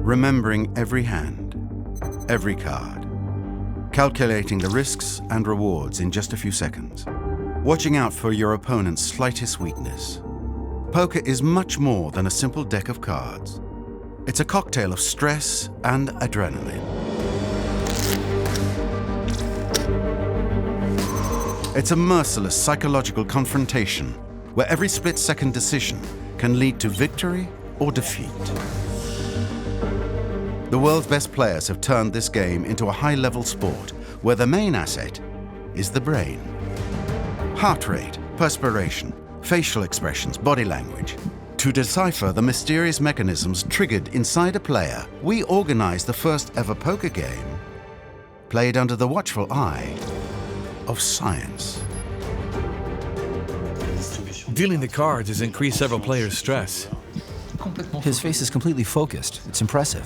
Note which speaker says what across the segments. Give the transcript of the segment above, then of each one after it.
Speaker 1: remembering every hand, every card, calculating the risks and rewards in just a few seconds, watching out for your opponent's slightest weakness. Poker is much more than a simple deck of cards. It's a cocktail of stress and adrenaline. It's a merciless psychological confrontation where every split-second decision can lead to victory or defeat. The world's best players have turned this game into a high-level sport where the main asset is the brain. Heart rate, perspiration, facial expressions, body language. To decipher the mysterious mechanisms triggered inside a player, we organized the first ever poker game played under the watchful eye of science.
Speaker 2: Dealing the cards has increased several players' stress.
Speaker 3: His face is completely focused. It's impressive.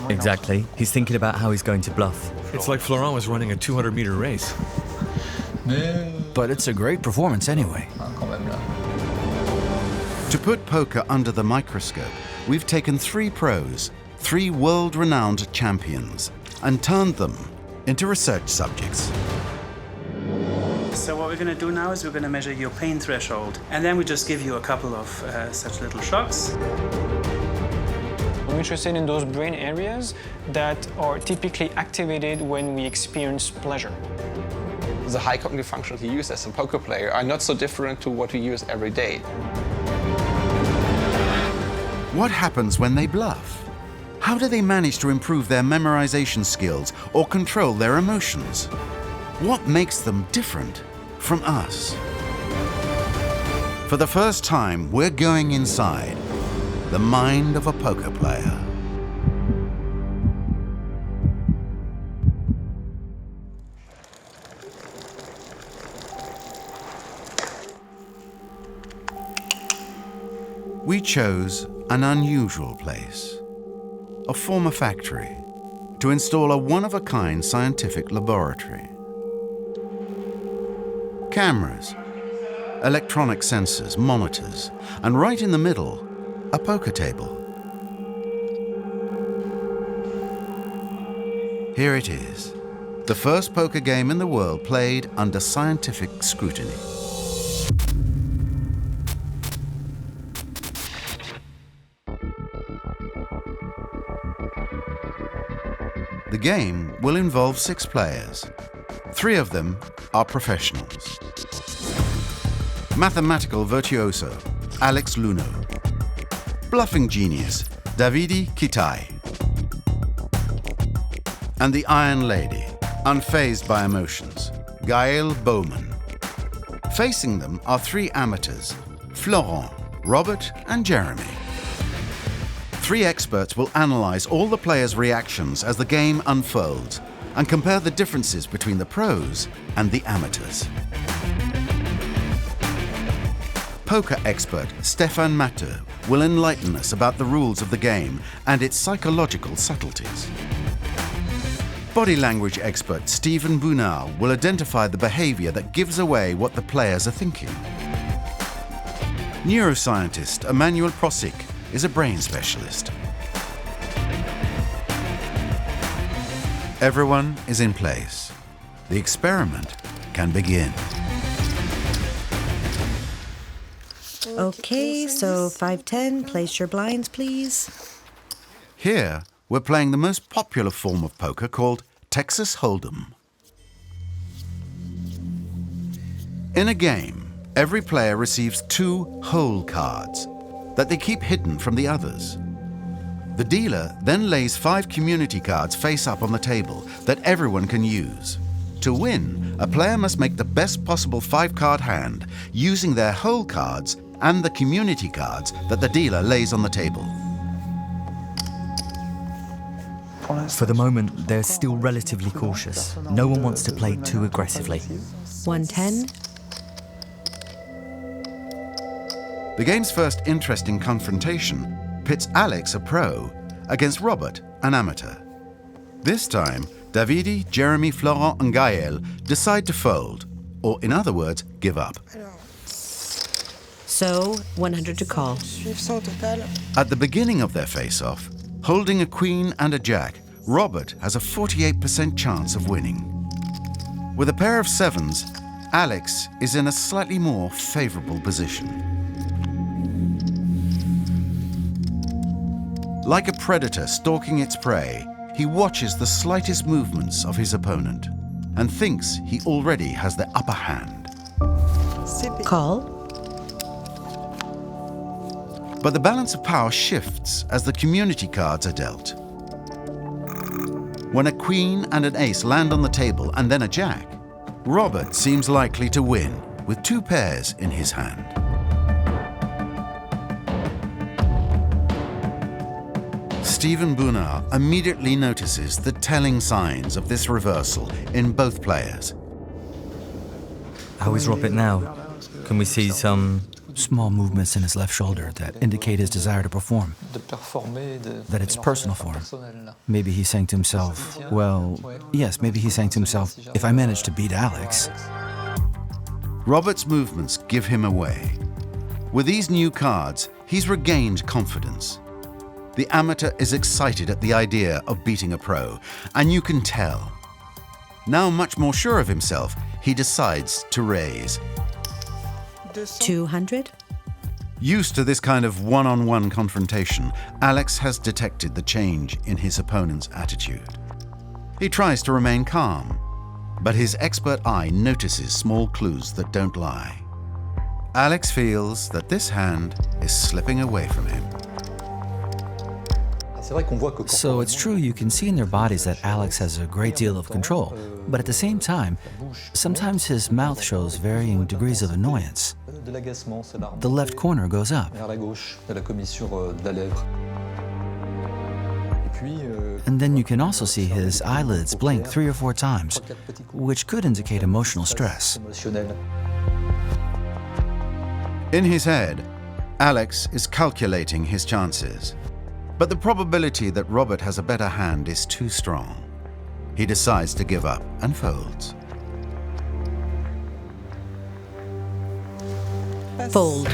Speaker 4: Exactly. He's thinking about how he's going to bluff.
Speaker 2: It's like Florent was running a 200-meter race.
Speaker 3: But it's a great performance anyway.
Speaker 1: To put poker under the microscope, we've taken 3 pros, 3 world-renowned champions, and turned them into research subjects.
Speaker 5: So what we're going to do now is we're going to measure your pain threshold, and then we just give you a couple of such little shocks.
Speaker 6: I'm interested in those brain areas that are typically activated when we experience pleasure.
Speaker 7: The high cognitive functions you use as a poker player are not so different to what we use every day.
Speaker 1: What happens when they bluff? How do they manage to improve their memorization skills or control their emotions? What makes them different from us? For the first time, we're going inside the mind of a poker player. We chose an unusual place, a former factory, to install a one-of-a-kind scientific laboratory. Cameras, electronic sensors, monitors, and right in the middle, a poker table. Here it is, the first poker game in the world played under scientific scrutiny. The game will involve 6 players. 3 of them are professionals. Mathematical virtuoso, Alex Luno. Bluffing genius, Davidi Kai. And the Iron Lady, unfazed by emotions, Gaël Bowman. Facing them are 3 amateurs, Florent, Robert, and Jeremy. 3 experts will analyze all the players' reactions as the game unfolds and compare the differences between the pros and the amateurs. Poker expert Stéphane Matteux will enlighten us about the rules of the game and its psychological subtleties. Body language expert Stephen Bounard will identify the behavior that gives away what the players are thinking. Neuroscientist Emmanuel Prosik is a brain specialist. Everyone is in place. The experiment can begin.
Speaker 8: Okay, so 5-10, place your blinds, please.
Speaker 1: Here, we're playing the most popular form of poker called Texas Hold'em. In a game, every player receives 2 hole cards that they keep hidden from the others. The dealer then lays 5 community cards face up on the table that everyone can use. To win, a player must make the best possible 5-card hand using their hole cards and the community cards that the dealer lays on the table.
Speaker 4: For the moment, they're still relatively cautious. No one wants to play too aggressively.
Speaker 8: 1-10.
Speaker 1: The game's first interesting confrontation pits Alex, a pro, against Robert, an amateur. This time, Davidi, Jeremy, Florent, and Gaël decide to fold, or in other words, give up.
Speaker 8: So, 100 to call.
Speaker 1: At the beginning of their face-off, Holding a queen and a jack, Robert has a 48% chance of winning. With a pair of sevens, Alex is in a slightly more favorable position. Like a predator stalking its prey, he watches the slightest movements of his opponent and thinks he already has the upper hand.
Speaker 8: Call.
Speaker 1: But the balance of power shifts as the community cards are dealt. When a queen and an ace land on the table and then a jack, Robert seems likely to win with two pairs in his hand. Stephen Bounard immediately notices the telling signs of this reversal in both players.
Speaker 4: How is Robert now? Can we see some small movements in his left shoulder that indicate his desire to perform? That it's personal for him. Maybe he's saying to himself, well, yes, maybe he's saying to himself, if I manage to beat Alex.
Speaker 1: Robert's movements give him away. With these new cards, he's regained confidence. The amateur is excited at the idea of beating a pro, and you can tell. Now much more sure of himself, he decides to raise.
Speaker 8: 200.
Speaker 1: Used to this kind of one-on-one confrontation, Alex has detected the change in his opponent's attitude. He tries to remain calm, but his expert eye notices small clues that don't lie. Alex feels that this hand is slipping away from him.
Speaker 4: So it's true you can see in their bodies that Alex has a great deal of control, but at the same time, sometimes his mouth shows varying degrees of annoyance. The left corner goes up. And then you can also see his eyelids blink 3 or 4 times, which could indicate emotional stress.
Speaker 1: In his head, Alex is calculating his chances. But the probability that Robert has a better hand is too strong. He decides to give up and folds.
Speaker 8: Fold.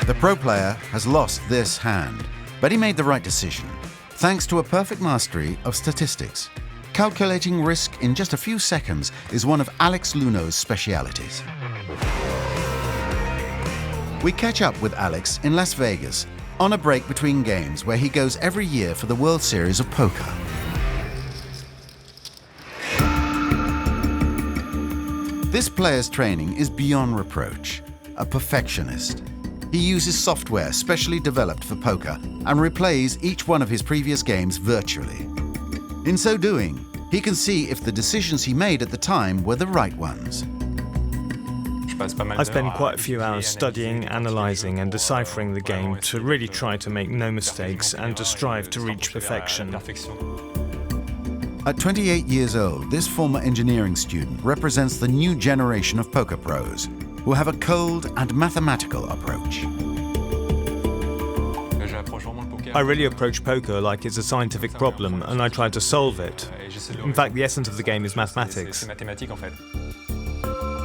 Speaker 1: The pro player has lost this hand, but he made the right decision, thanks to a perfect mastery of statistics. Calculating risk in just a few seconds is one of Alex Luno's specialities. We catch up with Alex in Las Vegas on a break between games where he goes every year for the World Series of Poker. This player's training is beyond reproach, a perfectionist. He uses software specially developed for poker and replays each one of his previous games virtually. In so doing, he can see if the decisions he made at the time were the right ones.
Speaker 9: I spend quite a few hours studying, analysing and deciphering the game to really try to make no mistakes and to strive to reach perfection.
Speaker 1: At 28 years old, this former engineering student represents the new generation of poker pros who have a cold and mathematical approach.
Speaker 9: I really approach poker like it's a scientific problem and I try to solve it. In fact, the essence of the game is mathematics.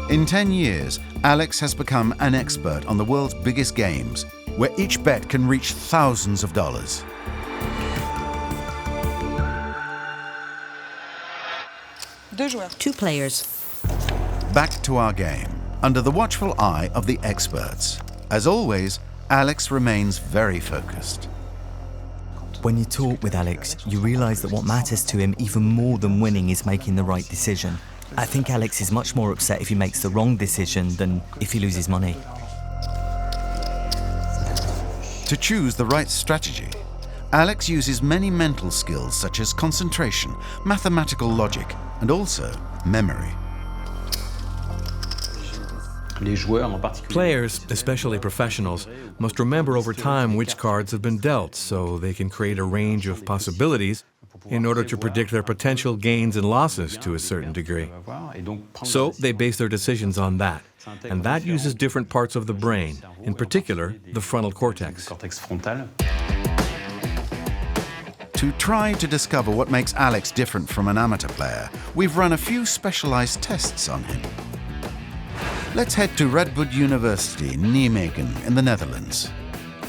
Speaker 1: In 10 years, Alex has become an expert on the world's biggest games, where each bet can reach thousands of dollars.
Speaker 8: Two players.
Speaker 1: Back to our game, under the watchful eye of the experts. As always, Alex remains very focused.
Speaker 4: When you talk with Alex, you realize that what matters to him even more than winning is making the right decision. I think Alex is much more upset if he makes the wrong decision than if he loses money.
Speaker 1: To choose the right strategy, Alex uses many mental skills such as concentration, mathematical logic, and also memory.
Speaker 2: Players, especially professionals, must remember over time which cards have been dealt so they can create a range of possibilities in order to predict their potential gains and losses to a certain degree. So they base their decisions on that, and that uses different parts of the brain, in particular the frontal cortex.
Speaker 1: To try to discover what makes Alex different from an amateur player, we've run a few specialized tests on him. Let's head to Radboud University, Nijmegen, in the Netherlands.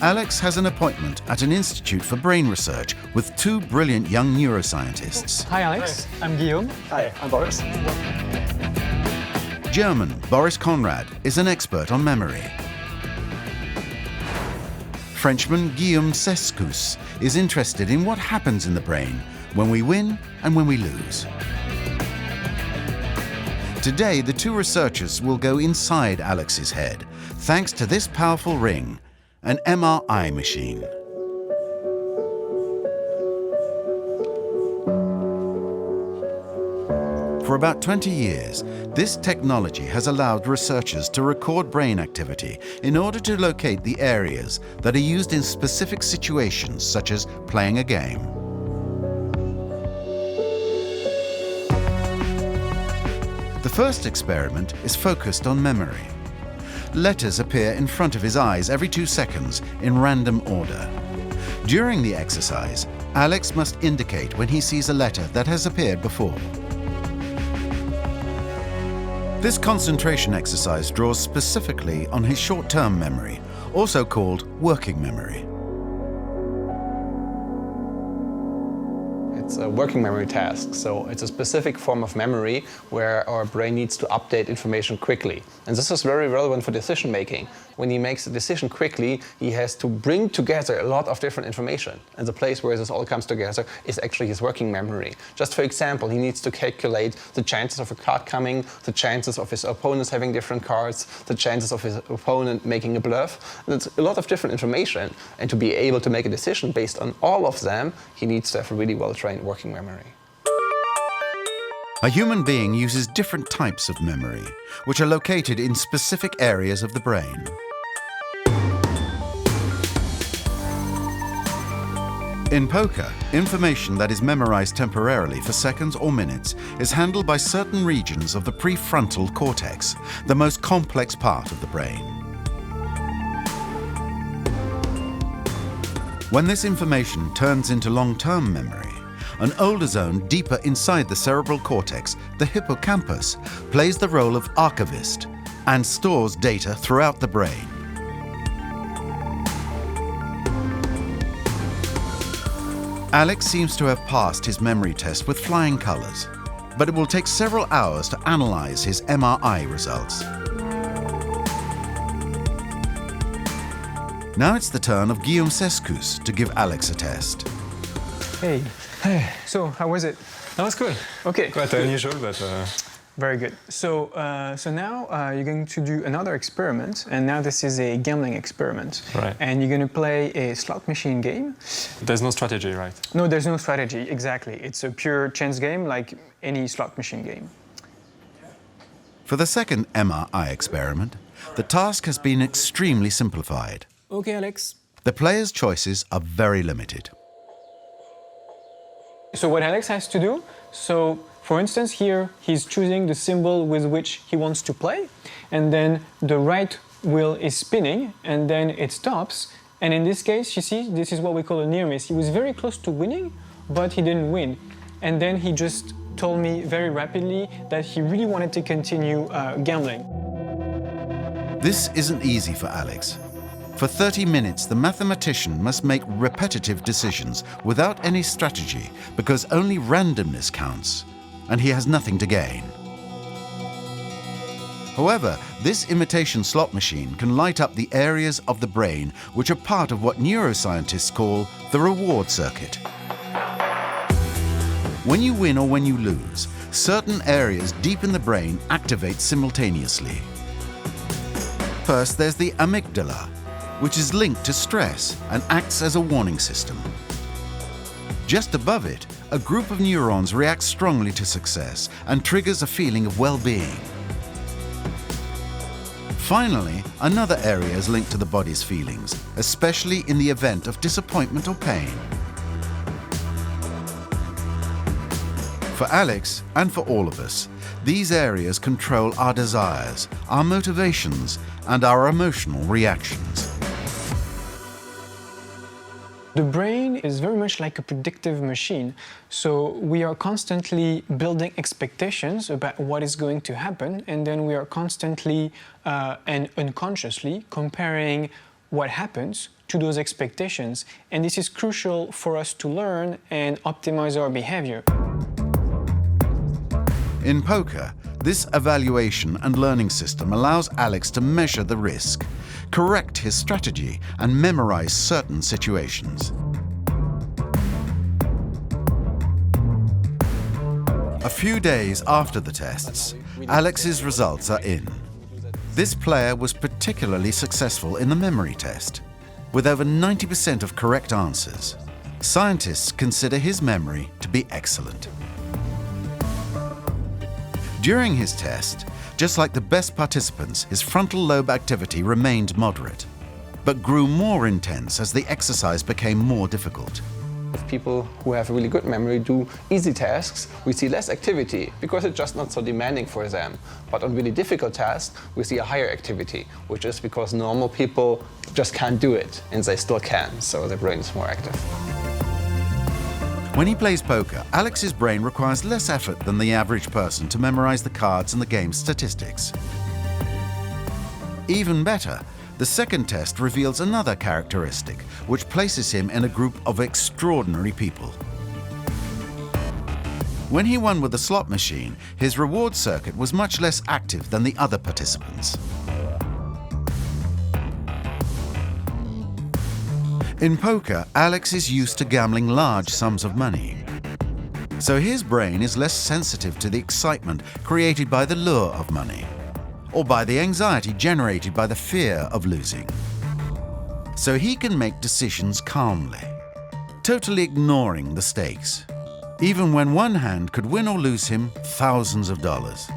Speaker 1: Alex has an appointment at an institute for brain research with two brilliant young neuroscientists.
Speaker 6: Hi Alex, I'm Guillaume.
Speaker 10: Hi, I'm Boris.
Speaker 1: German Boris Conrad is an expert on memory. Frenchman Guillaume Sescus is interested in what happens in the brain when we win and when we lose. Today, the two researchers will go inside Alex's head, thanks to this powerful ring, an MRI machine. For about 20 years, this technology has allowed researchers to record brain activity in order to locate the areas that are used in specific situations, such as playing a game. The first experiment is focused on memory. Letters appear in front of his eyes every 2 seconds in random order. During the exercise, Alex must indicate when he sees a letter that has appeared before. This concentration exercise draws specifically on his short-term memory, also called working memory.
Speaker 7: It's a working memory task, so it's a specific form of memory where our brain needs to update information quickly. And this is very relevant for decision making. When he makes a decision quickly, he has to bring together a lot of different information. And the place where this all comes together is actually his working memory. Just for example, he needs to calculate the chances of a card coming, the chances of his opponents having different cards, the chances of his opponent making a bluff. And it's a lot of different information. And to be able to make a decision based on all of them, he needs to have a really well-trained working memory.
Speaker 1: A human being uses different types of memory, which are located in specific areas of the brain. In poker, information that is memorized temporarily for seconds or minutes is handled by certain regions of the prefrontal cortex, the most complex part of the brain. When this information turns into long-term memory, an older zone deeper inside the cerebral cortex, the hippocampus, plays the role of archivist and stores data throughout the brain. Alex seems to have passed his memory test with flying colors, but it will take several hours to analyze his MRI results. Now it's the turn of Guillaume Sescus to give Alex a test.
Speaker 6: Hey. So, how was it?
Speaker 10: That was good.
Speaker 6: Okay.
Speaker 10: Quite unusual, but...
Speaker 6: Very good. So, now you're going to do another experiment, and now this is a gambling experiment.
Speaker 10: Right.
Speaker 6: And you're going to play a slot machine game.
Speaker 10: There's no strategy, right?
Speaker 6: No, there's no strategy, exactly. It's a pure chance game, like any slot machine game.
Speaker 1: For the second MRI experiment, the task has been extremely simplified.
Speaker 6: Okay, Alex.
Speaker 1: The player's choices are very limited.
Speaker 6: So what Alex has to do, for instance here, he's choosing the symbol with which he wants to play, and then the right wheel is spinning, and then it stops, and in this case, you see, this is what we call a near miss. He was very close to winning, but he didn't win. And then he just told me very rapidly that he really wanted to continue gambling.
Speaker 1: This isn't easy for Alex. For 30 minutes, the mathematician must make repetitive decisions without any strategy because only randomness counts, and he has nothing to gain. However, this imitation slot machine can light up the areas of the brain which are part of what neuroscientists call the reward circuit. When you win or when you lose, certain areas deep in the brain activate simultaneously. First, there's the amygdala, which is linked to stress and acts as a warning system. Just above it, a group of neurons reacts strongly to success and triggers a feeling of well-being. Finally, another area is linked to the body's feelings, especially in the event of disappointment or pain. For Alex, and for all of us, these areas control our desires, our motivations, and our emotional reactions.
Speaker 6: The brain is very much like a predictive machine. So we are constantly building expectations about what is going to happen, and then we are constantly and unconsciously comparing what happens to those expectations. And this is crucial for us to learn and optimize our behavior.
Speaker 1: In poker, this evaluation and learning system allows Alex to measure the risk, correct his strategy, and memorize certain situations. A few days after the tests, Alex's results are in. This player was particularly successful in the memory test, with over 90% of correct answers. Scientists consider his memory to be excellent. During his test, just like the best participants, his frontal lobe activity remained moderate, but grew more intense as the exercise became more difficult.
Speaker 7: If people who have really good memory do easy tasks, we see less activity because it's just not so demanding for them. But on really difficult tasks, we see a higher activity, which is because normal people just can't do it, and they still can, so their brain is more active.
Speaker 1: When he plays poker, Alex's brain requires less effort than the average person to memorize the cards and the game's statistics. Even better, the second test reveals another characteristic, which places him in a group of extraordinary people. When he won with the slot machine, his reward circuit was much less active than the other participants. In poker, Alex is used to gambling large sums of money. So his brain is less sensitive to the excitement created by the lure of money, or by the anxiety generated by the fear of losing. So he can make decisions calmly, totally ignoring the stakes, even when one hand could win or lose him thousands of dollars.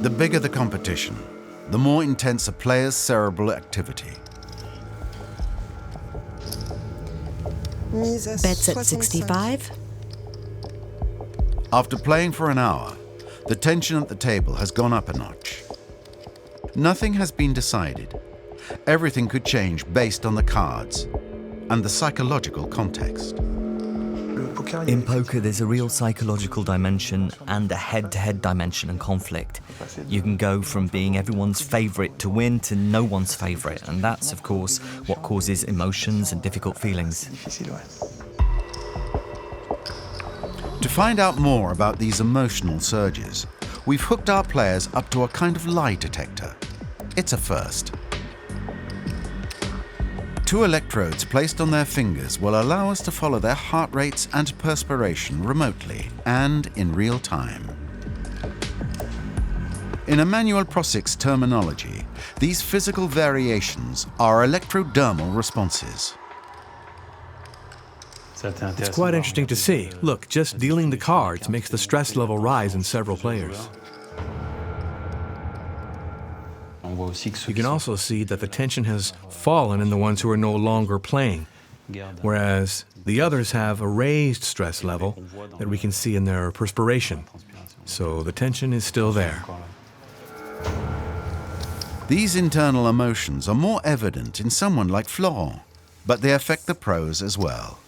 Speaker 1: The bigger the competition, the more intense a player's cerebral activity.
Speaker 8: Bets at 65.
Speaker 1: After playing for an hour, the tension at the table has gone up a notch. Nothing has been decided. Everything could change based on the cards and the psychological context.
Speaker 4: In poker, there's a real psychological dimension and a head-to-head dimension and conflict. You can go from being everyone's favorite to win to no one's favorite, and that's, of course, what causes emotions and difficult feelings.
Speaker 1: To find out more about these emotional surges, we've hooked our players up to a kind of lie detector. It's a first. 2 electrodes placed on their fingers will allow us to follow their heart rates and perspiration remotely and in real time. In Emmanuel Prosik's terminology, these physical variations are electrodermal responses.
Speaker 2: It's quite interesting to see. Look, just dealing the cards makes the stress level rise in several players. You can also see that the tension has fallen in the ones who are no longer playing, whereas the others have a raised stress level that we can see in their perspiration. So the tension is still there.
Speaker 1: These internal emotions are more evident in someone like Florent, but they affect the pros as well.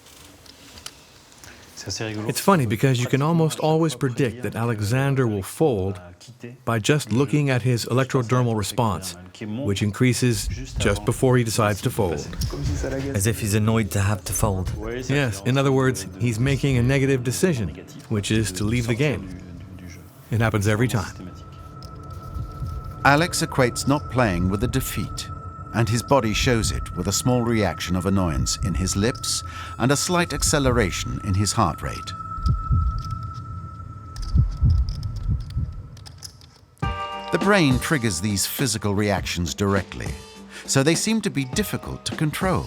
Speaker 2: It's funny because you can almost always predict that Alexander will fold by just looking at his electrodermal response, which increases just before he decides to fold.
Speaker 4: As if he's annoyed to have to fold.
Speaker 2: Yes, in other words, he's making a negative decision, which is to leave the game. It happens every time.
Speaker 1: Alex equates not playing with a defeat, and his body shows it with a small reaction of annoyance in his lips and a slight acceleration in his heart rate. The brain triggers these physical reactions directly, so they seem to be difficult to control.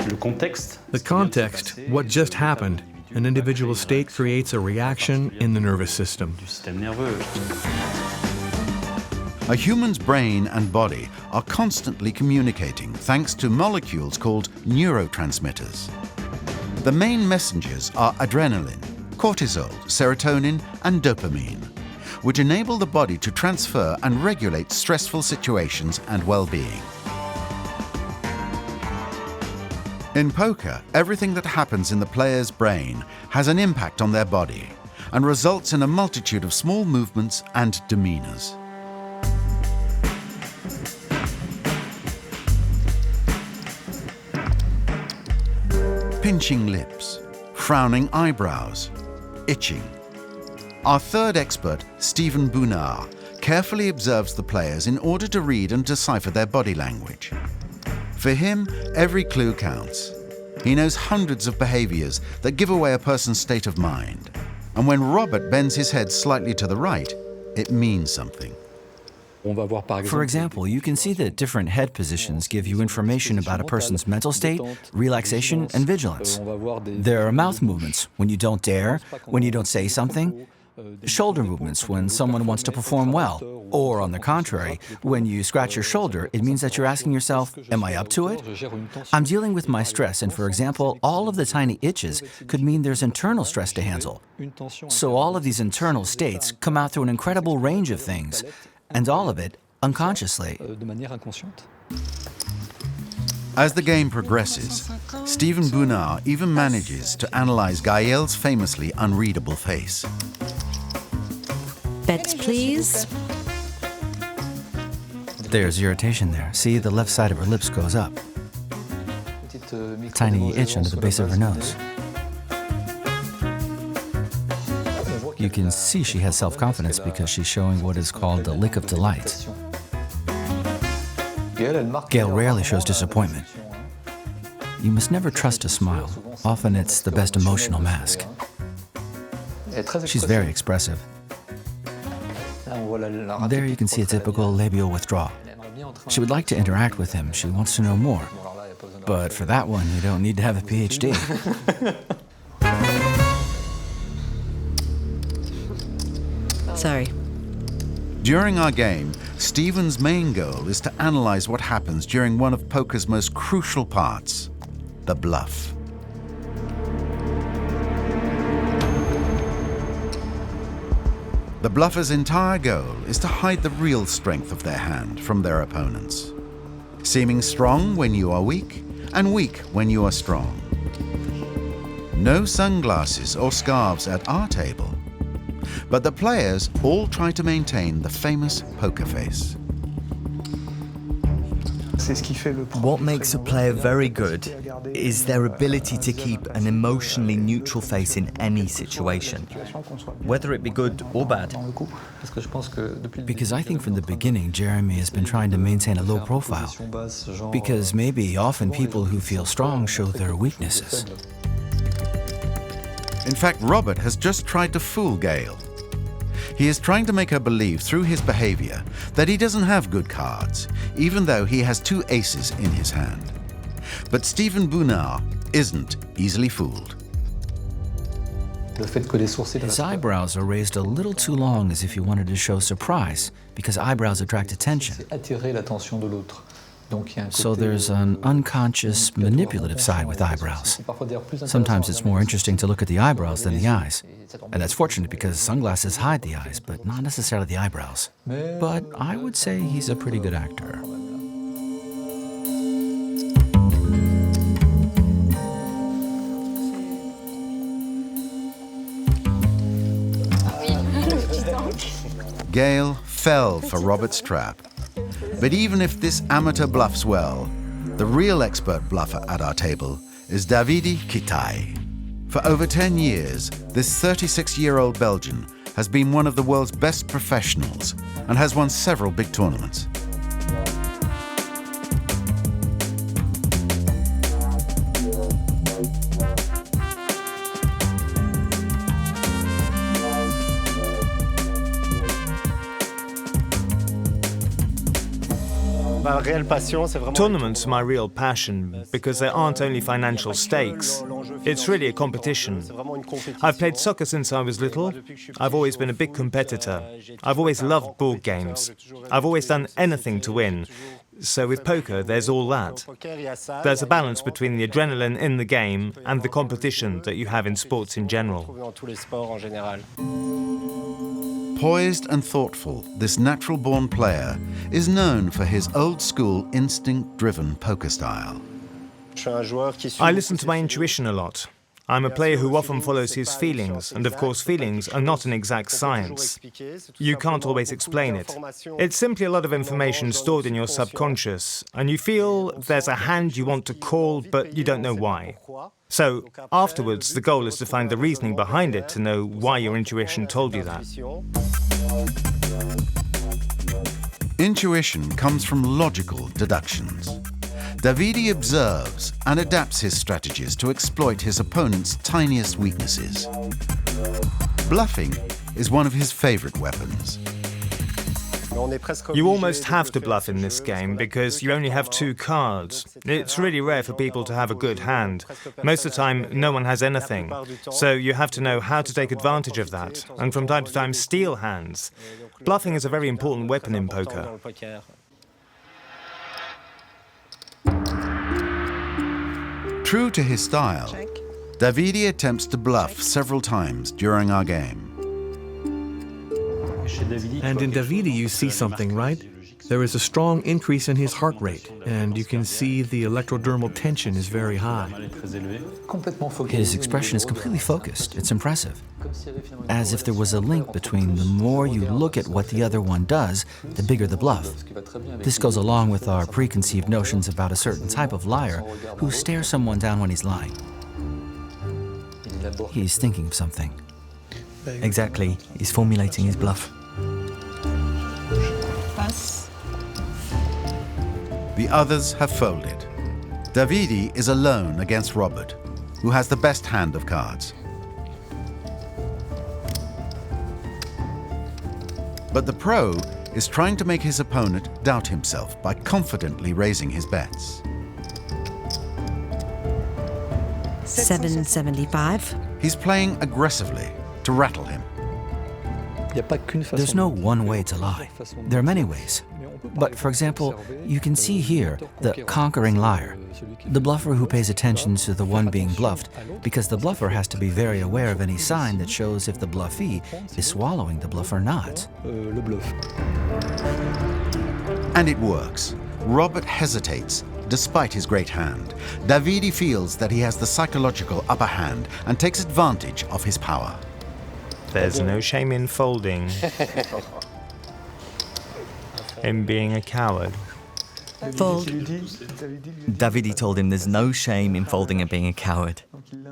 Speaker 2: The context, what just happened, an individual state creates a reaction in the nervous system.
Speaker 1: A human's brain and body are constantly communicating thanks to molecules called neurotransmitters. The main messengers are adrenaline, cortisol, serotonin, and dopamine, which enable the body to transfer and regulate stressful situations and well-being. In poker, everything that happens in the player's brain has an impact on their body and results in a multitude of small movements and demeanors. Pinching lips, frowning eyebrows, itching. Our third expert, Stephen Bounard, carefully observes the players in order to read and decipher their body language. For him, every clue counts. He knows hundreds of behaviors that give away a person's state of mind. And when Robert bends his head slightly to the right, it means something.
Speaker 4: For example, you can see that different head positions give you information about a person's mental state, relaxation, and vigilance. There are mouth movements when you don't dare, when you don't say something, shoulder movements when someone wants to perform well, or on the contrary, when you scratch your shoulder, it means that you're asking yourself, am I up to it? I'm dealing with my stress, and for example, all of the tiny itches could mean there's internal stress to handle. So all of these internal states come out through an incredible range of things, and all of it unconsciously.
Speaker 1: As the game progresses, Stephen Bounard even manages to analyze Gael's famously unreadable face.
Speaker 8: Bets, please.
Speaker 4: There's irritation there. See, the left side of her lips goes up. A tiny itch under the base of her nose. You can see she has self-confidence because she's showing what is called the lick of delight. Gael rarely shows disappointment. You must never trust a smile. Often it's the best emotional mask. She's very expressive. There you can see a typical labial withdrawal. She would like to interact with him. She wants to know more. But for that one, you don't need to have a PhD.
Speaker 8: Sorry.
Speaker 1: During our game, Stephen's main goal is to analyze what happens during one of poker's most crucial parts, the bluff. The bluffer's entire goal is to hide the real strength of their hand from their opponents, seeming strong when you are weak and weak when you are strong. No sunglasses or scarves at our table, but the players all try to maintain the famous poker face.
Speaker 11: What makes a player very good is their ability to keep an emotionally neutral face in any situation, whether it be good or bad.
Speaker 4: Because I think from the beginning, Jeremy has been trying to maintain a low profile. Because maybe often people who feel strong show their weaknesses.
Speaker 1: In fact, Robert has just tried to fool Gael. He is trying to make her believe through his behavior that he doesn't have good cards, even though he has 2 aces in his hand. But Stephen Bounard isn't easily fooled.
Speaker 4: His eyebrows are raised a little too long, as if he wanted to show surprise, because eyebrows attract attention. So there's an unconscious, manipulative side with eyebrows. Sometimes it's more interesting to look at the eyebrows than the eyes. And that's fortunate because sunglasses hide the eyes, but not necessarily the eyebrows. But I would say he's a pretty good actor.
Speaker 1: Gael fell for Robert's trap. But even if this amateur bluffs well, the real expert bluffer at our table is Davidi Kai. For over 10 years, this 36-year-old Belgian has been one of the world's best professionals and has won several big tournaments.
Speaker 9: Tournaments are my real passion because there aren't only financial stakes. It's really a competition. I've played soccer since I was little. I've always been a big competitor. I've always loved board games. I've always done anything to win. So with poker, there's all that. There's a balance between the adrenaline in the game and the competition that you have in sports in general.
Speaker 1: Poised and thoughtful, this natural-born player is known for his old-school, instinct-driven poker style.
Speaker 9: I listen to my intuition a lot. I'm a player who often follows his feelings, and of course feelings are not an exact science. You can't always explain it. It's simply a lot of information stored in your subconscious, and you feel there's a hand you want to call, but you don't know why. So, afterwards, the goal is to find the reasoning behind it to know why your intuition told you that.
Speaker 1: Intuition comes from logical deductions. Davidi observes and adapts his strategies to exploit his opponent's tiniest weaknesses. Bluffing is one of his favorite weapons.
Speaker 9: You almost have to bluff in this game because you only have 2 cards. It's really rare for people to have a good hand. Most of the time, no one has anything. So you have to know how to take advantage of that, and from time to time steal hands. Bluffing is a very important weapon in poker.
Speaker 1: True to his style, Davidi attempts to bluff several times during our game.
Speaker 2: And in Davidi, you see something, right? There is a strong increase in his heart rate, and you can see the electrodermal tension is very high.
Speaker 4: His expression is completely focused. It's impressive. As if there was a link between the more you look at what the other one does, the bigger the bluff. This goes along with our preconceived notions about a certain type of liar who stares someone down when he's lying. He's thinking of something.
Speaker 11: Exactly. He's formulating his bluff.
Speaker 1: The others have folded. Davidi is alone against Robert, who has the best hand of cards. But the pro is trying to make his opponent doubt himself by confidently raising his bets.
Speaker 8: 775.
Speaker 1: He's playing aggressively to rattle him.
Speaker 4: There's no one way to lie. There are many ways. But, for example, you can see here the conquering liar, the bluffer who pays attention to the one being bluffed, because the bluffer has to be very aware of any sign that shows if the bluffee is swallowing the bluff or not.
Speaker 1: And it works. Robert hesitates, despite his great hand. Davidi feels that he has the psychological upper hand and takes advantage of his power.
Speaker 9: There's no shame in folding. In being a coward.
Speaker 8: Fold.
Speaker 11: Davidi told him there's no shame in folding and being a coward.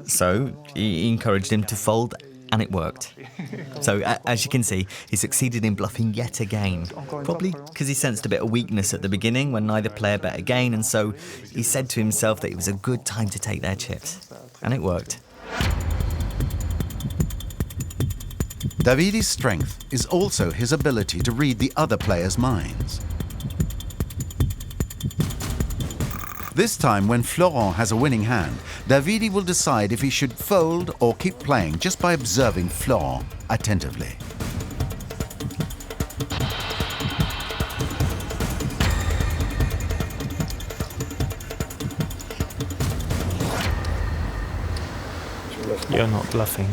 Speaker 11: So he encouraged him to fold, and it worked. So as you can see, he succeeded in bluffing yet again. Probably because he sensed a bit of weakness at the beginning when neither player bet again, and so he said to himself that it was a good time to take their chips. And it worked.
Speaker 1: Davidi's strength is also his ability to read the other players' minds. This time, when Florent has a winning hand, Davidi will decide if he should fold or keep playing just by observing Florent attentively.
Speaker 9: You're not bluffing.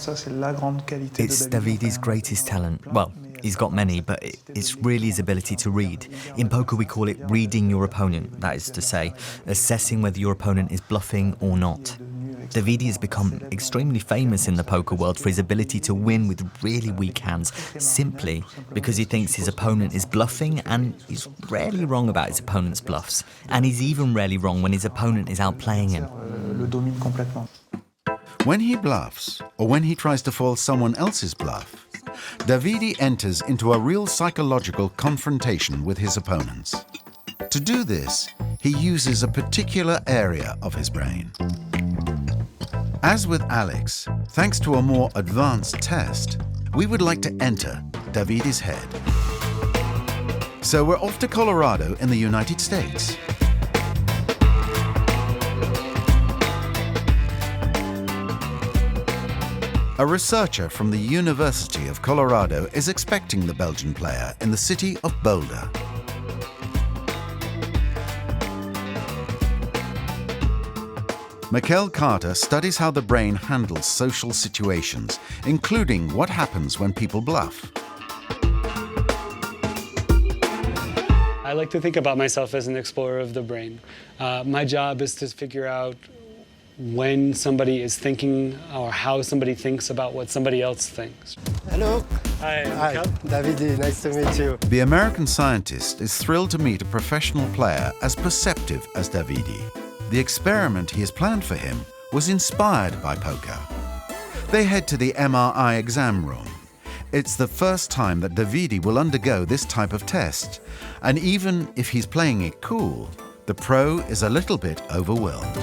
Speaker 11: It's Davidi's greatest talent. Well, he's got many, but it's really his ability to read. In poker, we call it reading your opponent. That is to say, assessing whether your opponent is bluffing or not. Davidi has become extremely famous in the poker world for his ability to win with really weak hands, simply because he thinks his opponent is bluffing, and he's rarely wrong about his opponent's bluffs. And he's even rarely wrong when his opponent is outplaying him.
Speaker 1: When he bluffs, or when he tries to foil someone else's bluff, Davidi enters into a real psychological confrontation with his opponents. To do this, he uses a particular area of his brain. As with Alex, thanks to a more advanced test, we would like to enter Davidi's head. So we're off to Colorado in the United States. A researcher from the University of Colorado is expecting the Belgian player in the city of Boulder. Mikkel Carter studies how the brain handles social situations, including what happens when people bluff.
Speaker 12: I like to think about myself as an explorer of the brain. My job is to figure out when somebody is thinking or how somebody thinks about what somebody else thinks.
Speaker 13: Hello.
Speaker 12: Hi,
Speaker 13: Davidi, nice to meet you.
Speaker 1: The American scientist is thrilled to meet a professional player as perceptive as Davidi. The experiment he has planned for him was inspired by poker. They head to the MRI exam room. It's the first time that Davidi will undergo this type of test, and even if he's playing it cool, the pro is a little bit overwhelmed.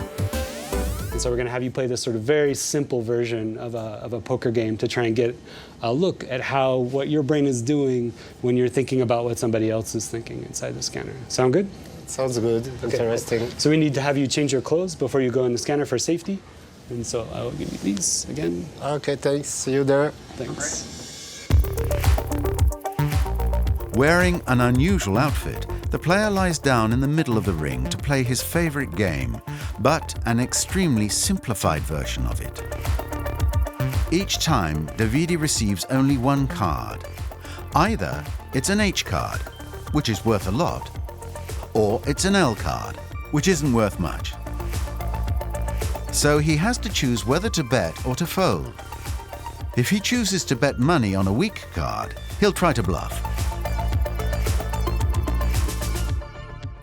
Speaker 12: And so we're going to have you play this sort of very simple version of a poker game to try and get a look at what your brain is doing when you're thinking about what somebody else is thinking inside the scanner. Sound good?
Speaker 13: Sounds good. Okay. Interesting.
Speaker 12: So we need to have you change your clothes before you go in the scanner for safety. And so I will give you these again.
Speaker 13: Okay, thanks. See you there.
Speaker 12: Thanks.
Speaker 1: Wearing an unusual outfit, the player lies down in the middle of the ring to play his favorite game, but an extremely simplified version of it. Each time, Davidi receives only one card. Either it's an H card, which is worth a lot, or it's an L card, which isn't worth much. So he has to choose whether to bet or to fold. If he chooses to bet money on a weak card, he'll try to bluff.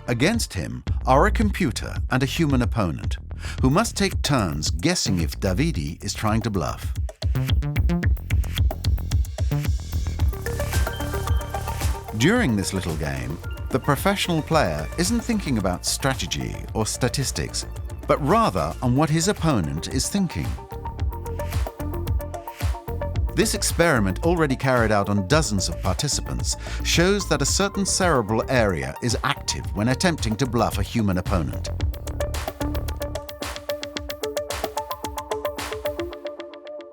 Speaker 1: Against him are a computer and a human opponent, who must take turns guessing if Davidi is trying to bluff. During this little game, the professional player isn't thinking about strategy or statistics, but rather on what his opponent is thinking. This experiment, already carried out on dozens of participants, shows that a certain cerebral area is active when attempting to bluff a human opponent.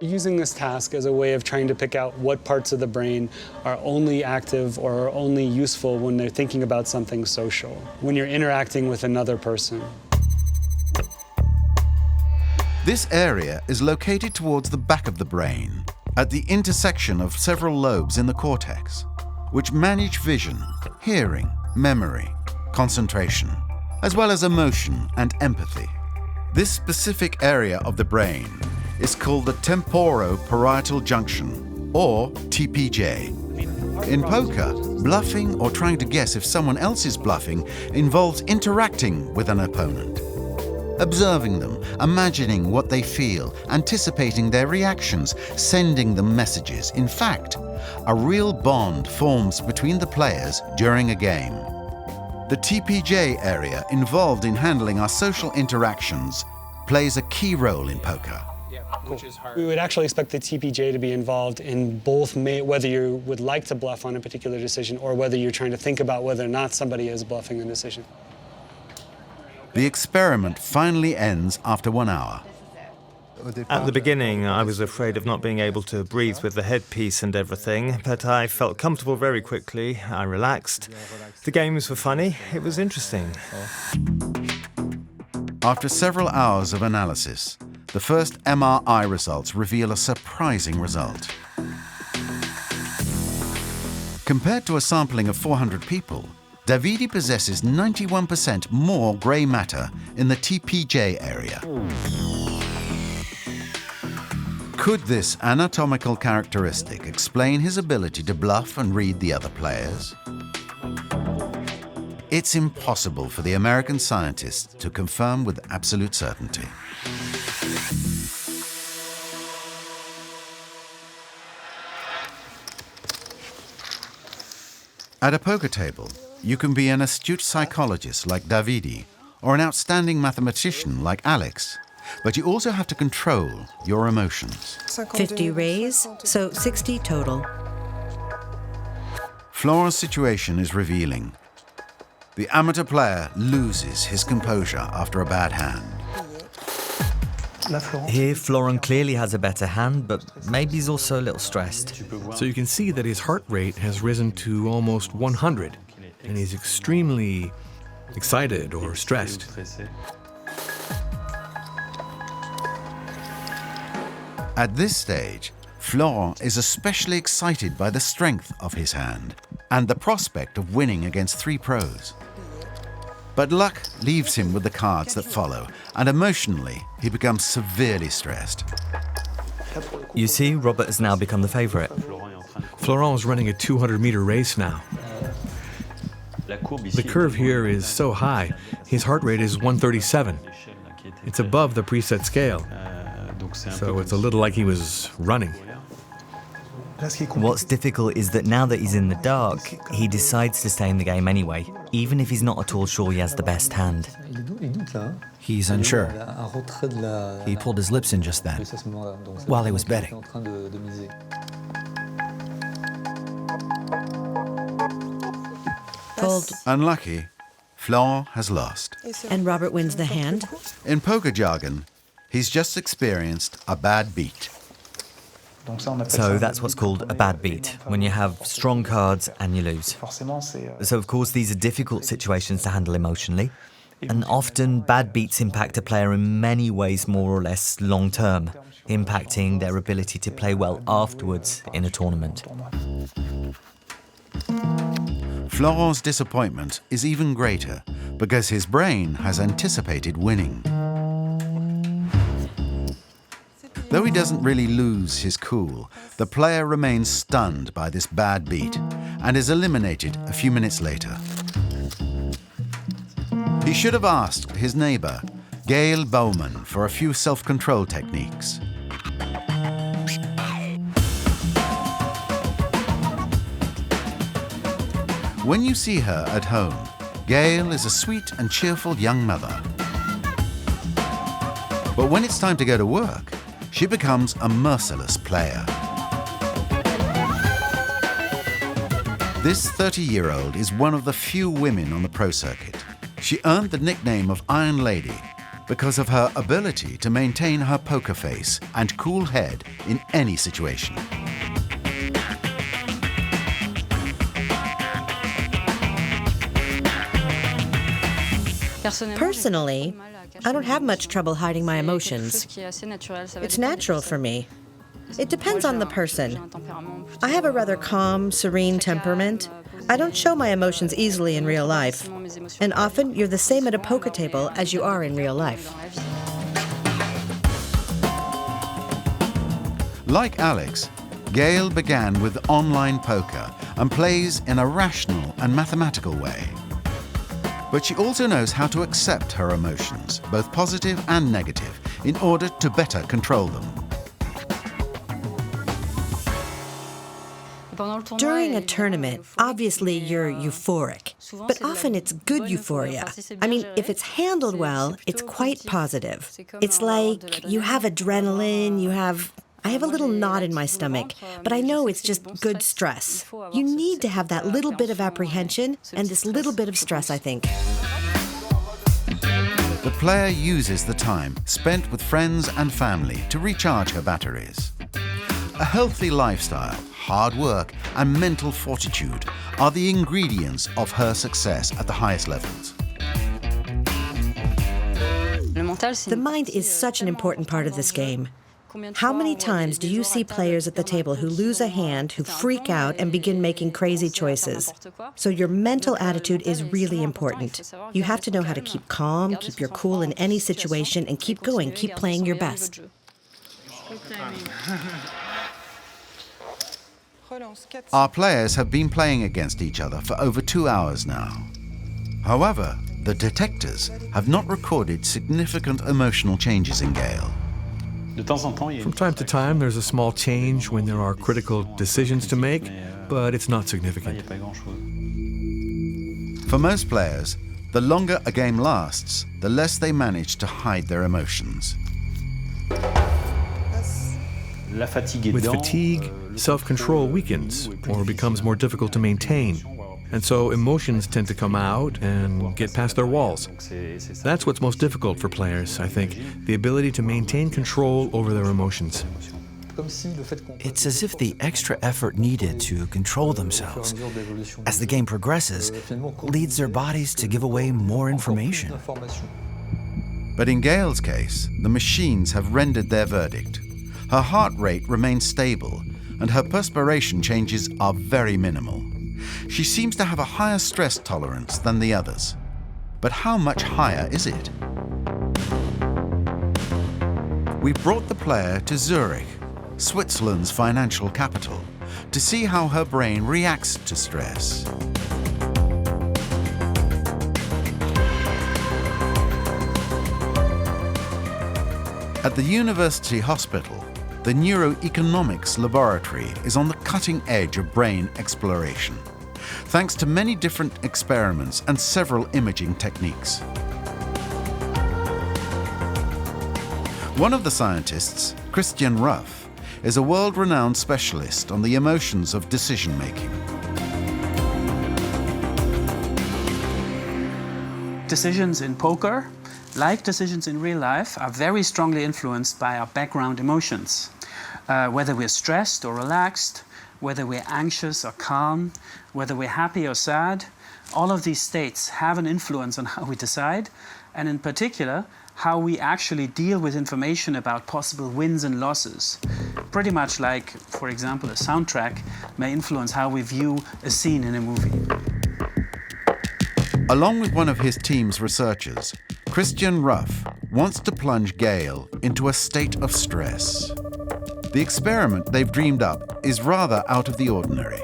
Speaker 12: Using this task as a way of trying to pick out what parts of the brain are only active or are only useful when they're thinking about something social, when you're interacting with another person.
Speaker 1: This area is located towards the back of the brain, at the intersection of several lobes in the cortex, which manage vision, hearing, memory, concentration, as well as emotion and empathy. This specific area of the brain is called the temporoparietal junction, or TPJ. In poker, bluffing or trying to guess if someone else is bluffing involves interacting with an opponent, observing them, imagining what they feel, anticipating their reactions, sending them messages. In fact, a real bond forms between the players during a game. The TPJ area involved in handling our social interactions plays a key role in poker.
Speaker 12: Cool. We would actually expect the TPJ to be involved in both whether you would like to bluff on a particular decision or whether you're trying to think about whether or not somebody is bluffing the decision.
Speaker 1: The experiment finally ends after 1 hour.
Speaker 9: At the beginning, I was afraid of not being able to breathe with the headpiece and everything, but I felt comfortable very quickly. I relaxed. The games were funny. It was interesting.
Speaker 1: After several hours of analysis, the first MRI results reveal a surprising result. Compared to a sampling of 400 people, Davidi possesses 91% more grey matter in the TPJ area. Could this anatomical characteristic explain his ability to bluff and read the other players? It's impossible for the American scientists to confirm with absolute certainty. At a poker table, you can be an astute psychologist like Davidi or an outstanding mathematician like Alex, but you also have to control your emotions.
Speaker 8: 50 raise, so 60 total.
Speaker 1: Florent's situation is revealing. The amateur player loses his composure after a bad hand.
Speaker 11: Here, Florent clearly has a better hand, but maybe he's also a little stressed.
Speaker 2: So you can see that his heart rate has risen to almost 100, and he's extremely excited or stressed.
Speaker 1: At this stage, Florent is especially excited by the strength of his hand and the prospect of winning against 3 pros. But luck leaves him with the cards that follow, and emotionally, he becomes severely stressed.
Speaker 11: You see, Robert has now become the favourite.
Speaker 2: Florent's running a 200-meter race now. The curve here is so high, his heart rate is 137. It's above the preset scale, so it's a little like he was running.
Speaker 11: What's difficult is that now that he's in the dark, he decides to stay in the game anyway, even if he's not at all sure he has the best hand.
Speaker 4: He's unsure. He pulled his lips in just then, while he was betting.
Speaker 8: Fold.
Speaker 1: Unlucky, Florent has lost.
Speaker 8: And Robert wins the hand.
Speaker 1: In poker jargon, he's just experienced a bad beat.
Speaker 11: So that's what's called a bad beat, when you have strong cards and you lose. So of course these are difficult situations to handle emotionally, and often bad beats impact a player in many ways more or less long term, impacting their ability to play well afterwards in a tournament.
Speaker 1: Florent's disappointment is even greater because his brain has anticipated winning. Though he doesn't really lose his cool, the player remains stunned by this bad beat and is eliminated a few minutes later. He should have asked his neighbor, Gail Bowman, for a few self-control techniques. When you see her at home, Gail is a sweet and cheerful young mother. But when it's time to go to work, she becomes a merciless player. This 30-year-old is one of the few women on the pro circuit. She earned the nickname of Iron Lady because of her ability to maintain her poker face and cool head in any situation.
Speaker 8: Personally, I don't have much trouble hiding my emotions. It's natural for me. It depends on the person. I have a rather calm, serene temperament. I don't show my emotions easily in real life. And often, you're the same at a poker table as you are in real life.
Speaker 1: Like Alex, Gail began with online poker and plays in a rational and mathematical way. But she also knows how to accept her emotions, both positive and negative, in order to better control them.
Speaker 8: During a tournament, obviously you're euphoric, but often it's good euphoria. I mean, if it's handled well, it's quite positive. It's like you have adrenaline, I have a little knot in my stomach, but I know it's just good stress. You need to have that little bit of apprehension and this little bit of stress, I think.
Speaker 1: The player uses the time spent with friends and family to recharge her batteries. A healthy lifestyle, hard work, and mental fortitude are the ingredients of her success at the highest levels.
Speaker 8: The mind is such an important part of this game. How many times do you see players at the table who lose a hand, who freak out and begin making crazy choices? So your mental attitude is really important. You have to know how to keep calm, keep your cool in any situation, and keep going, keep playing your best.
Speaker 1: Our players have been playing against each other for over 2 hours now. However, the detectors have not recorded significant emotional changes in Gail.
Speaker 2: From time to time, there's a small change when there are critical decisions to make, but it's not significant.
Speaker 1: For most players, the longer a game lasts, the less they manage to hide their emotions.
Speaker 2: With fatigue, self-control weakens or becomes more difficult to maintain. And so emotions tend to come out and get past their walls. That's what's most difficult for players, I think, the ability to maintain control over their emotions.
Speaker 4: It's as if the extra effort needed to control themselves as the game progresses leads their bodies to give away more information.
Speaker 1: But in Gail's case, the machines have rendered their verdict. Her heart rate remains stable, and her perspiration changes are very minimal. She seems to have a higher stress tolerance than the others. But how much higher is it? We brought the player to Zurich, Switzerland's financial capital, to see how her brain reacts to stress. At the University Hospital, the Neuroeconomics Laboratory is on the cutting edge of brain exploration, thanks to many different experiments and several imaging techniques. One of the scientists, Christian Ruff, is a world-renowned specialist on the emotions of decision-making.
Speaker 5: Decisions in poker, like decisions in real life, are very strongly influenced by our background emotions. Whether we're stressed or relaxed, whether we're anxious or calm, whether we're happy or sad, all of these states have an influence on how we decide, and in particular, how we actually deal with information about possible wins and losses. Pretty much like, for example, a soundtrack may influence how we view a scene in a movie.
Speaker 1: Along with one of his team's researchers, Christian Ruff wants to plunge Gail into a state of stress. The experiment they've dreamed up is rather out of the ordinary.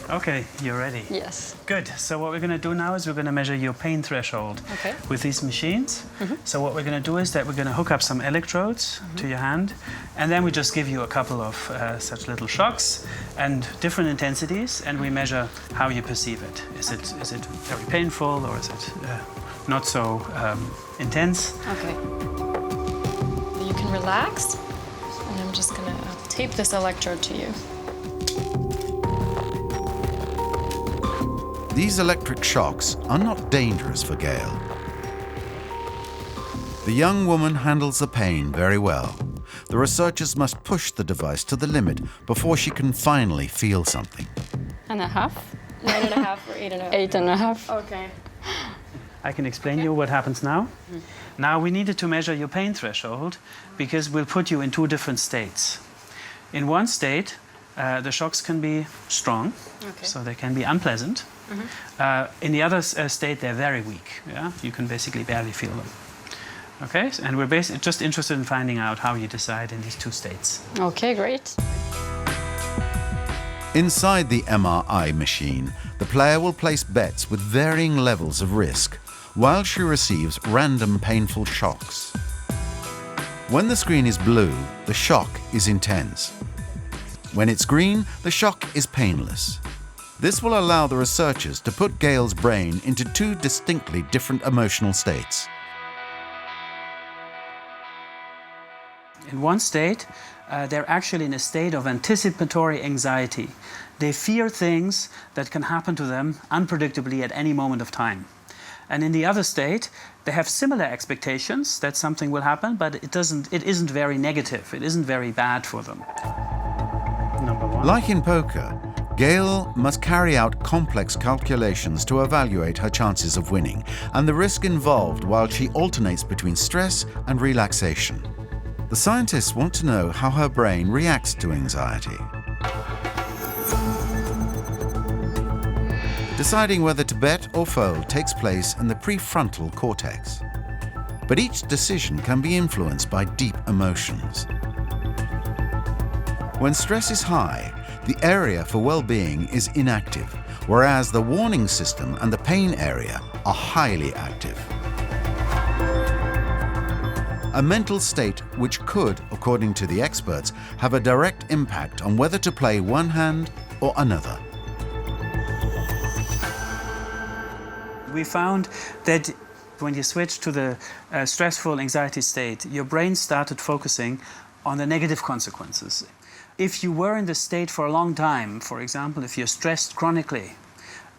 Speaker 5: Okay, you're ready?
Speaker 14: Yes.
Speaker 5: Good. So what we're going to do now is we're going to measure your pain threshold with these machines. So what we're going to do is that we're going to hook up some electrodes to your hand, and then we just give you a couple of such little shocks and different intensities, and we measure how you perceive it. Is it very painful, or is it not so intense?
Speaker 14: Okay. You can relax, and I'm just going to tape this electrode to you.
Speaker 1: These electric shocks are not dangerous for Gail. The young woman handles the pain very well. The researchers must push the device to the limit before she can finally feel something.
Speaker 14: 9.5? 9.5 or 8.5? 8.5. Okay.
Speaker 5: I can explain you what happens now. Now we needed to measure your pain threshold because we'll put you in two different states. In one state, the shocks can be strong, so they can be unpleasant. In the other state, they're very weak. Yeah? You can basically barely feel them. Okay, and we're just interested in finding out how you decide in these two states.
Speaker 14: Okay, great.
Speaker 1: Inside the MRI machine, the player will place bets with varying levels of risk, while she receives random painful shocks. When the screen is blue, the shock is intense. When it's green, the shock is painless. This will allow the researchers to put Gail's brain into two distinctly different emotional states.
Speaker 5: In one state, they're actually in a state of anticipatory anxiety. They fear things that can happen to them unpredictably at any moment of time. And in the other state, they have similar expectations that something will happen, but it isn't very negative. It isn't very bad for them. Number one.
Speaker 1: Like in poker, Gail must carry out complex calculations to evaluate her chances of winning and the risk involved while she alternates between stress and relaxation. The scientists want to know how her brain reacts to anxiety. Deciding whether to bet or fold takes place in the prefrontal cortex. But each decision can be influenced by deep emotions. When stress is high, the area for well-being is inactive, whereas the warning system and the pain area are highly active. A mental state which could, according to the experts, have a direct impact on whether to play one hand or another.
Speaker 5: We found that when you switch to the stressful anxiety state, your brain started focusing on the negative consequences. If you were in this state for a long time, for example, if you're stressed chronically,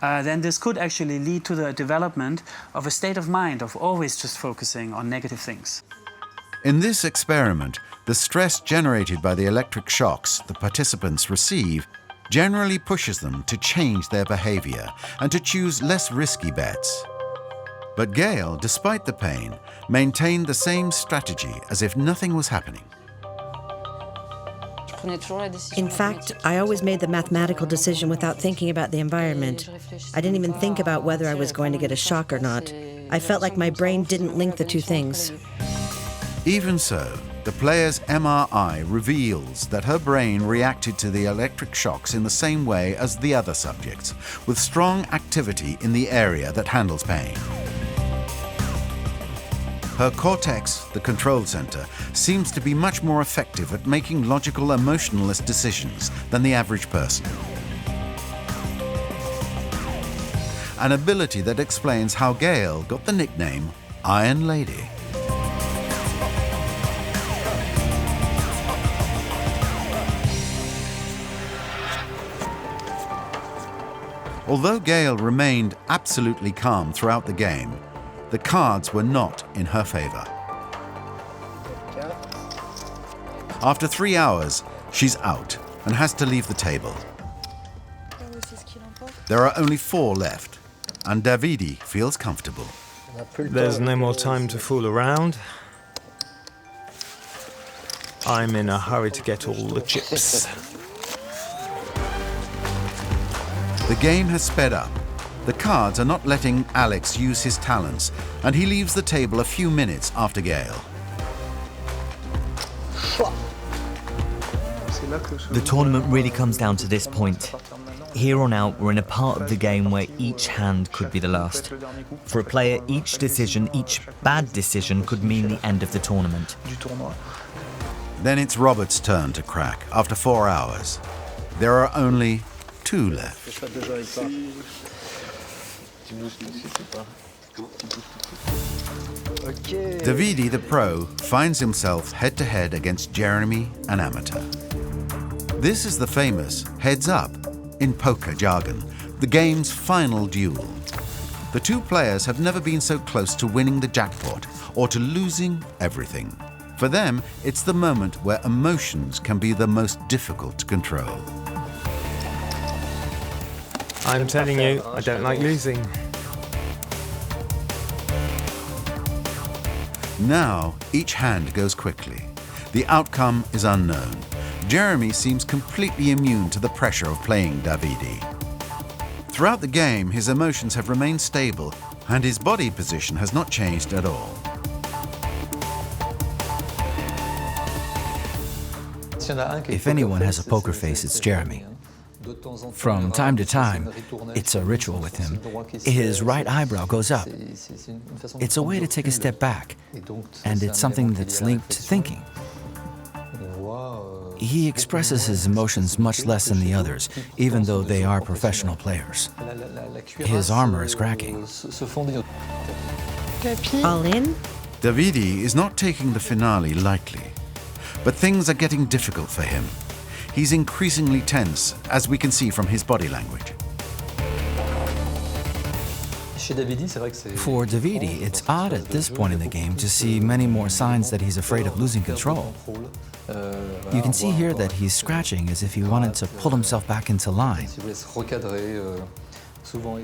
Speaker 5: then this could actually lead to the development of a state of mind of always just focusing on negative things.
Speaker 1: In this experiment, the stress generated by the electric shocks the participants receive generally pushes them to change their behavior and to choose less risky bets. But Gail, despite the pain, maintained the same strategy as if nothing was happening.
Speaker 8: In fact, I always made the mathematical decision without thinking about the environment. I didn't even think about whether I was going to get a shock or not. I felt like my brain didn't link the two things.
Speaker 1: Even so, the player's MRI reveals that her brain reacted to the electric shocks in the same way as the other subjects, with strong activity in the area that handles pain. Her cortex, the control center, seems to be much more effective at making logical, emotionless decisions than the average person. An ability that explains how Gail got the nickname Iron Lady. Although Gail remained absolutely calm throughout the game, the cards were not in her favor. After 3 hours, she's out and has to leave the table. There are only 4 left, and Davidi feels comfortable.
Speaker 9: There's no more time to fool around. I'm in a hurry to get all the chips.
Speaker 1: The game has sped up. The cards are not letting Alex use his talents, and he leaves the table a few minutes after Gail.
Speaker 11: The tournament really comes down to this point. Here on out, we're in a part of the game where each hand could be the last. For a player, each decision, each bad decision could mean the end of the tournament.
Speaker 1: Then it's Robert's turn to crack after 4 hours. There are only 2 left. Davidi the pro finds himself head-to-head against Jeremy, an amateur. This is the famous heads-up, in poker jargon, the game's final duel. The 2 players have never been so close to winning the jackpot or to losing everything. For them, it's the moment where emotions can be the most difficult to control.
Speaker 9: I'm telling you, I don't like losing.
Speaker 1: Now, each hand goes quickly. The outcome is unknown. Jeremy seems completely immune to the pressure of playing Davidi. Throughout the game, his emotions have remained stable, and his body position has not changed at all.
Speaker 3: If anyone has a poker face, it's Jeremy. From time to time, it's a ritual with him. His right eyebrow goes up. It's a way to take a step back, and it's something that's linked to thinking. He expresses his emotions much less than the others, even though they are professional players. His armor is cracking.
Speaker 8: All in?
Speaker 1: Davidi is not taking the finale lightly, but things are getting difficult for him. He's increasingly tense, as we can see from his body language.
Speaker 3: For Davidi, it's odd at this point in the game to see many more signs that he's afraid of losing control. You can see here that he's scratching as if he wanted to pull himself back into line.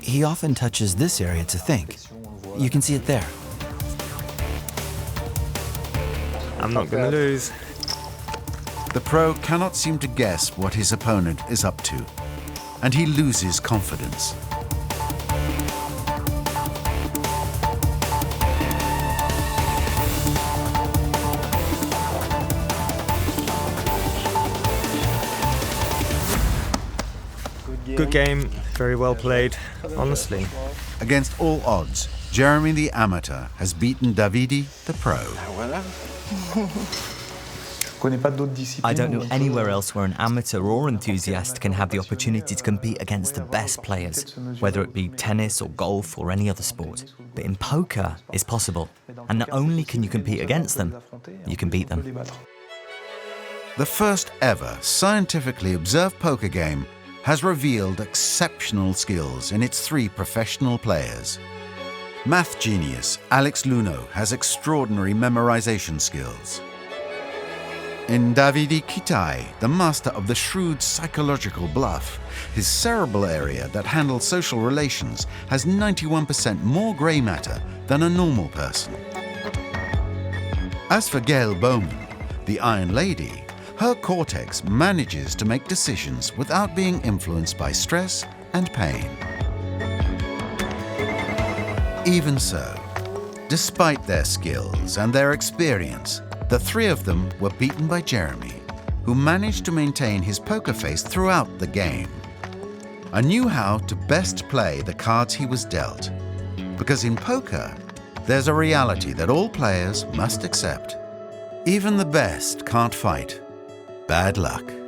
Speaker 3: He often touches this area to think. You can see it there.
Speaker 9: I'm not going to lose.
Speaker 1: The pro cannot seem to guess what his opponent is up to, and he loses confidence.
Speaker 9: Good game, very well played, honestly.
Speaker 1: Against all odds, Jeremy the amateur has beaten Davidi the pro.
Speaker 11: I don't know anywhere else where an amateur or enthusiast can have the opportunity to compete against the best players, whether it be tennis or golf or any other sport. But in poker, it's possible. And not only can you compete against them, you can beat them.
Speaker 1: The first ever scientifically observed poker game has revealed exceptional skills in its 3 professional players. Math genius Alex Luno has extraordinary memorization skills. In Davidi Kai, the master of the shrewd psychological bluff, his cerebral area that handles social relations has 91% more grey matter than a normal person. As for Gail Bowman, the Iron Lady, her cortex manages to make decisions without being influenced by stress and pain. Even so, despite their skills and their experience, the three of them were beaten by Jeremy, who managed to maintain his poker face throughout the game. I knew how to best play the cards he was dealt, because in poker, there's a reality that all players must accept. Even the best can't fight bad luck.